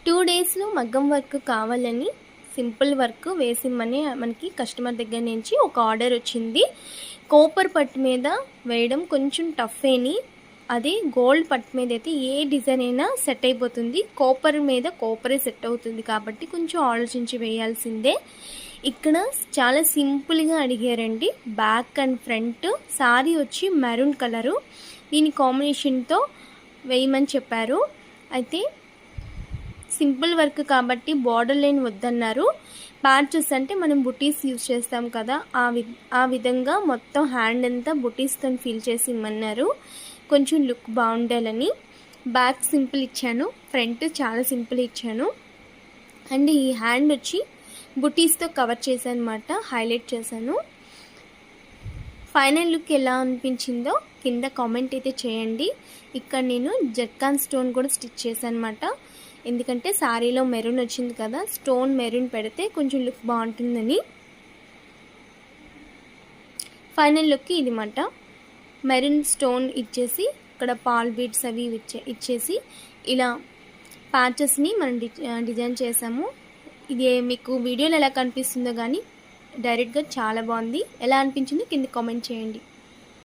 2 డేస్‌లో మగ్గం వర్క్ కావాలని సింపుల్ వర్క్ వేసిమ్మని మనకి కస్టమర్ దగ్గర నుంచి ఒక ఆర్డర్ వచ్చింది. కాపర్ పట్టు మీద వేయడం కొంచెం టఫేని. అదే గోల్డ్ పట్టు మీద అయితే ఏ డిజైన్ అయినా సెట్ అయిపోతుంది. కాపర్ మీద కాపరే సెట్ అవుతుంది కాబట్టి కొంచెం ఆలోచించి వేయాల్సిందే. ఇక్కడ చాలా సింపుల్‌గా అడిగారండి. బ్యాక్ అండ్ ఫ్రంట్ సారీ వచ్చి మెరూన్ కలరు. దీని కాంబినేషన్‌తో వేయమని చెప్పారు. అయితే సింపుల్ వర్క్ కాబట్టి బార్డర్ లైన్ వద్దన్నారు. ప్యాచెస్ అంటే మనం బుటీస్ యూజ్ చేస్తాం కదా, ఆ విధంగా మొత్తం హ్యాండ్ అంతా బుటీస్తో ఫిల్ చేసి ఇమ్మన్నారు. కొంచెం లుక్ బాగుండాలని. బ్యాక్ సింపుల్ ఇచ్చాను, ఫ్రంట్ చాలా సింపుల్ ఇచ్చాను. అండ్ ఈ హ్యాండ్ వచ్చి బుటీస్తో కవర్ చేశాను అనమాట, హైలైట్ చేశాను. ఫైనల్ లుక్ ఎలా అనిపించిందో కింద కామెంట్ అయితే చేయండి. ఇక్కడ నేను జర్కాన్ స్టోన్ కూడా స్టిచ్ చేశాను అనమాట. ఎందుకంటే శారీలో మెరూన్ వచ్చింది కదా, స్టోన్ మెరూన్ పెడితే కొంచెం లుక్ బాగుంటుందని. ఫైనల్ లుక్ ఇది మాట. మెరూన్ స్టోన్ ఇచ్చేసి ఇక్కడ పాల్ బీడ్స్ అవి ఇచ్చేసి ఇలా ప్యాచెస్ని మనం డిజైన్ చేసాము. ఇది మీకు వీడియోలో ఎలా కనిపిస్తుందో కానీ డైరెక్ట్గా చాలా బాగుంది. ఎలా అనిపించిందో కింద కామెంట్ చేయండి.